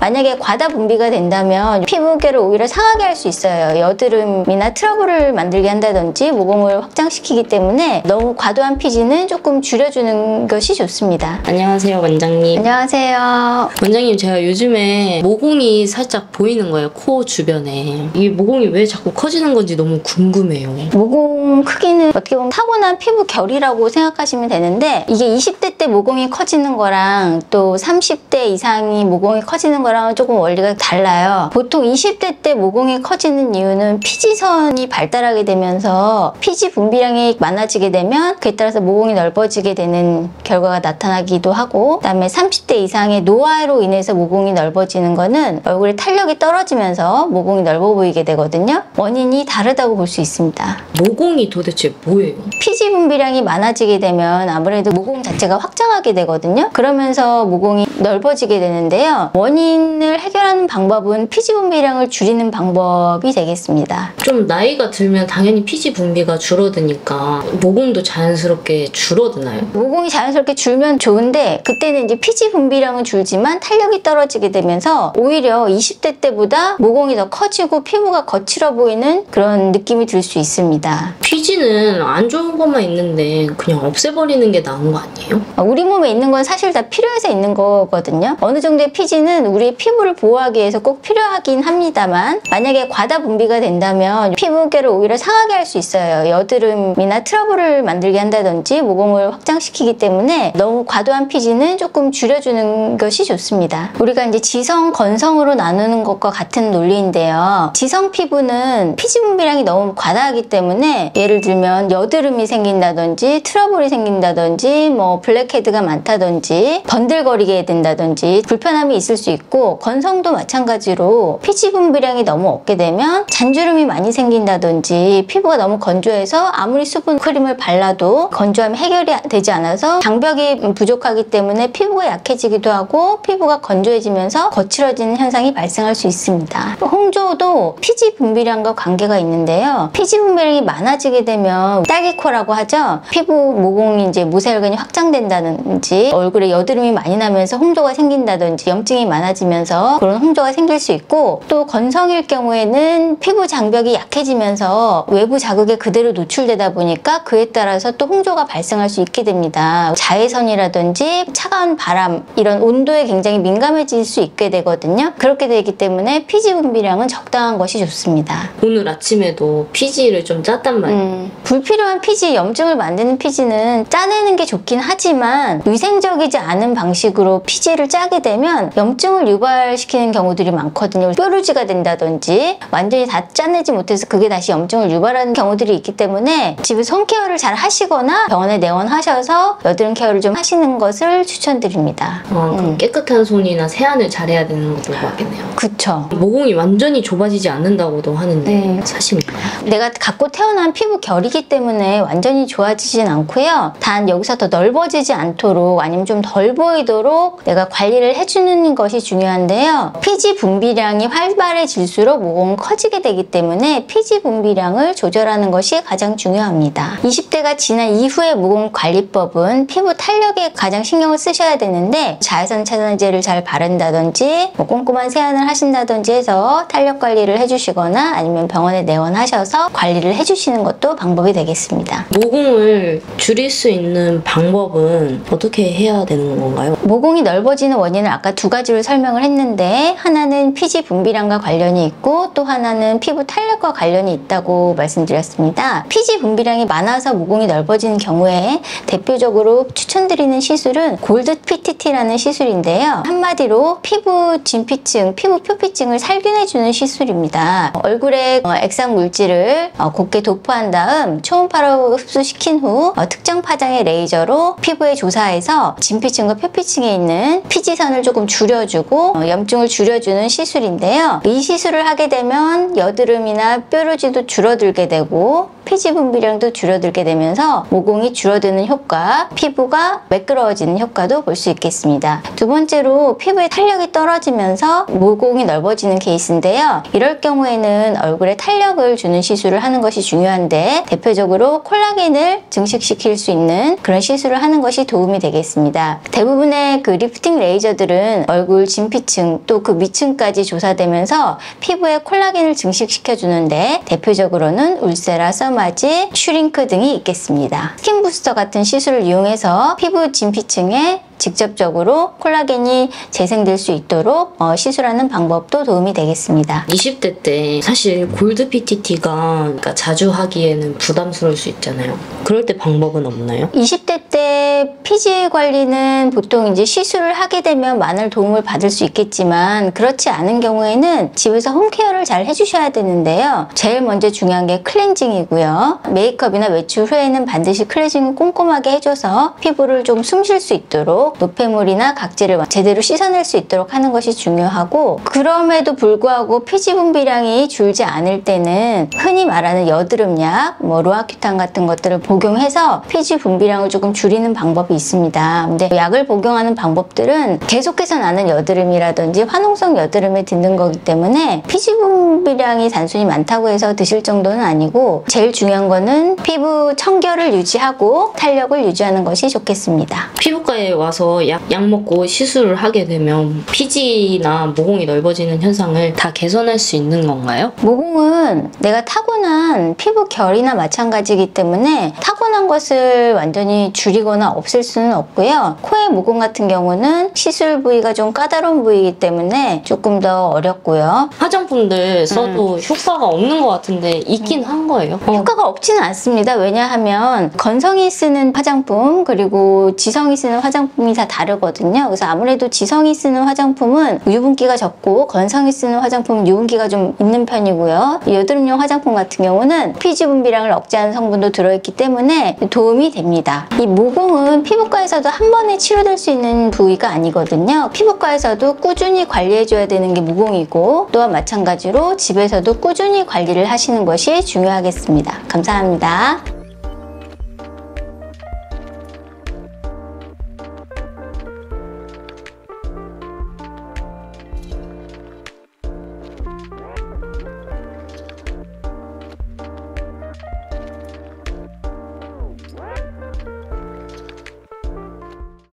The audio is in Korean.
만약에 과다 분비가 된다면 피부결을 오히려 상하게 할 수 있어요. 여드름이나 트러블을 만들게 한다든지 모공을 확장시키기 때문에 너무 과도한 피지는 조금 줄여주는 것이 좋습니다. 안녕하세요, 원장님. 안녕하세요. 원장님, 제가 요즘에 모공이 살짝 보이는 거예요. 코 주변에. 이 모공이 왜 자꾸 커지는 건지 너무 궁금해요. 모공 크기는 어떻게 보면 타고난 피부 결이라고 생각하시면 되는데, 이게 20대 때 모공이 커지는 거랑 또 30대 이상이 모공이 커지는 거랑은 조금 원리가 달라요. 보통 20대 때 모공이 커지는 이유는 피지선이 발달하게 되면서 피지 분비량이 많아지게 되면 그에 따라서 모공이 넓어지게 되는 결과가 나타나기도 하고, 그다음에 30대 이상의 노화로 인해서 모공이 넓어지는 거는 얼굴에 탄력이 떨어지면서 모공이 넓어 보이게 되거든요. 원인이 다르다고 볼 수 있습니다. 모공이 도대체 뭐예요? 피지 분비량이 많아지게 되면 아무래도 모공 자체가 확장하게 되거든요. 그러면서 모공이 넓어지게 되는데요. 원인을 해결하는 방법은 피지 분비량을 줄이는 방법이 되겠습니다. 좀 나이가 들면 당연히 피지 분비가 줄어드니까 모공도 자연스럽게 줄어드나요? 모공이 자연스럽게 줄면 좋은데, 그때는 이제 피지 분비량은 줄지만 탄력이 떨어지게 되면서 오히려 20대 때보다 모공이 더 커지고 피부가 거칠어 보이는 그런 느낌이 들 수 있습니다. 피지는 안 좋은 것만 있는데 그냥 없애버리는 게 나은 거 아니에요? 우리 몸에 있는 건 사실 다 필요해서 있는 거거든요. 어느 정도의 피지는 우리의 피부를 보호하기 위해서 꼭 필요하긴 합니다만, 만약에 과다 분비가 된다면 피부결을 오히려 상하게 할 수 있어요. 여드름이나 트러블을 만들게 한다든지 모공을 확장시키기 때문에 너무 과도한 피지는 조금 줄여주는 것이 좋습니다. 우리가 이제 지성, 건성으로 나누는 것과 같은 논리인데요. 지성 피부는 피지 분비량이 너무 과다하기 때문에, 예를 들면 여드름이 생긴다든지 트러블이 생긴다든지 뭐 블랙헤드가 많다든지 번들거리게 된다든지 불편함이 있을 수 있고, 건성도 마찬가지로 피지 분비량이 너무 없게 되면 잔주름이 많이 생긴다든지 피부가 너무 건조해서 아무리 수분 크림을 발라도 건조함이 해결이 되지 않아서 장벽이 부족하기 때문에 피부가 약해지기도 하고 피부가 건조해지면서 거칠어지는 현상이 발생할 수 있습니다. 홍조도 피지 분비량과 관계가 있는데요. 피지 분비량이 많아지게 되면 딸기코라고 하죠. 피부 모공이 이제 모세혈관이 확장된다든지 얼굴에 여드름이 많이 나면서 홍조가 생긴다든지 염증이 많아지면서 그런 홍조가 생길 수 있고, 또 건성일 경우에는 피부 장벽이 약해지면서 외부 자극에 그대로 노출되다 보니까 그에 따라서 또 홍조가 발생할 수 있게 됩니다. 자외선이라든지 차가운 바람, 이런 온도에 굉장히 민감해질 수 있게 되거든요. 그렇게 되기 때문에 피지 분비량은 적당한 것이 좋습니다. 오늘 아침에도 피지를 좀 짰단 말이에요. 불필요한 피지, 염증을 만드는 피지는 짜내는 게 좋긴 하지만 위생적이지 않은 방식으로 피지를 짜게 되면 염증을 유발시키는 경우들이 많거든요. 뾰루지가 된다든지 완전히 다 짜내지 못해서 그게 다시 염증을 유발하는 경우들이 있기 때문에 집에서 홈케어를 잘 하시거나 병원에 내원하셔서 여드름 케어를 좀 하시는 것을 추천드립니다. 그럼 깨끗한 손이나 세안을 잘해야 되는 것도 같겠네요. 그쵸. 모공이 완전히 좁아지지 않는다고도 하는데 사실인가요? 내가 갖고 태어난 피부 결이기 때문에 완전히 좋아지진 않고요. 단 여기서 더 넓어지지 않도록, 아니면 좀 덜 보이도록 내가 관리를 해주는 것이 중요한데요. 피지 분비량이 활발해질수록 모공은 커지게 되기 때문에 피지 분비량을 조절하는 것이 가장 중요합니다. 20대가 지난 이후의 모공 관리법은 피부 탄력에 가장 신경을 쓰셔야 되는데, 자외선 차단제를 잘 바른다든지 뭐 꼼꼼한 세안을 하신다든지 해서 탄력 관리를 해주시거나 아니면 병원에 내원하셔서 관리를 해주시는 것도 방법이 되겠습니다. 모공을 줄일 수 있는 방법은 어떻게 해야 되는 건가요? 모공이 넓어지는 원인을 아까 두 가지로 설명을 했는데, 하나는 피지 분비량과 관련이 있고 또 하나는 피부 탄력과 관련이 있다고 말씀드렸습니다. 피지 분비량이 많아서 모공이 넓어지는 경우에 대표적으로 추천드리는 시술은 골드 PTT라는 시술인데요. 한마디로 피부 진피층, 피부 표피층을 살균해주는 시술입니다. 얼굴에 액상 물질을 곱게 도포한 다음 초음파로 흡수시킨 후 특정 파장의 레이저로 피부에 조사해서 진피층과 표피층에 있는 피지선을 조금 줄여주고 염증을 줄여주는 시술인데요. 이 시술을 하게 되면 여드름이나 뾰루지도 줄어들게 되고 피지 분비량도 줄어들게 되면서 모공이 줄어드는 효과, 피부가 매끄러워지는 효과도 볼 수 있겠습니다. 두 번째로 피부의 탄력이 떨어지면서 모공이 넓어지는 케이스인데요. 이럴 경우에는 얼굴에 탄력을 주는 시술을 하는 것이 중요한데 대표적으로 콜라겐을 증식시킬 수 있는 그런 시술을 하는 것이 도움이 되겠습니다. 대부분의 그 리프팅 레이저들은 얼굴 진피층 또 그 밑층까지 조사되면서 피부에 콜라겐을 증식시켜 주는데 대표적으로는 울세라, 써마지, 슈링크 등이 있겠습니다. 스킨 부스터 같은 시술을 이용해서 피부 진피층에 직접적으로 콜라겐이 재생될 수 있도록 시술하는 방법도 도움이 되겠습니다. 20대 때 사실 골드 PTT가 자주 하기에는 부담스러울 수 있잖아요. 그럴 때 방법은 없나요? 20대 때 피지 관리는 보통 이제 시술을 하게 되면 많은 도움을 받을 수 있겠지만 그렇지 않은 경우에는 집에서 홈케어를 잘 해주셔야 되는데요. 제일 먼저 중요한 게 클렌징이고요. 메이크업이나 외출 후에는 반드시 클렌징을 꼼꼼하게 해줘서 피부를 좀 숨 쉴 수 있도록 노폐물이나 각질을 제대로 씻어낼 수 있도록 하는 것이 중요하고 그럼에도 불구하고 피지 분비량이 줄지 않을 때는 흔히 말하는 여드름약, 로아큐탄 같은 것들을 복용해서 피지 분비량을 조금 줄이는 방법이 있습니다. 근데 약을 복용하는 방법들은 계속해서 나는 여드름이라든지 화농성 여드름에 드는 거기 때문에 피지 분비량이 단순히 많다고 해서 드실 정도는 아니고 제일 중요한 거는 피부 청결을 유지하고 탄력을 유지하는 것이 좋겠습니다. 피부과에 와서 약 먹고 시술을 하게 되면 피지나 모공이 넓어지는 현상을 다 개선할 수 있는 건가요? 모공은 내가 타고난 피부 결이나 마찬가지이기 때문에 타고난 것을 완전히 줄이거나 없앨 수는 없고요. 코의 모공 같은 경우는 시술 부위가 좀 까다로운 부위이기 때문에 조금 더 어렵고요. 화장품들 써도 효과가 없는 것 같은데 있긴 한 거예요? 효과가 없지는 않습니다. 왜냐하면 건성이 쓰는 화장품 그리고 지성이 쓰는 화장품이 다 다르거든요. 그래서 아무래도 지성이 쓰는 화장품은 유분기가 적고 건성이 쓰는 화장품은 유분기가 좀 있는 편이고요. 여드름용 화장품 같은 경우는 피지 분비량을 억제하는 성분도 들어있기 때문에 도움이 됩니다. 이 모공은 피부과에서도 한 번에 치료될 수 있는 부위가 아니거든요. 피부과에서도 꾸준히 관리해줘야 되는 게 모공이고 또한 마찬가지로 집에서도 꾸준히 관리를 하시는 것이 중요하겠습니다. 감사합니다.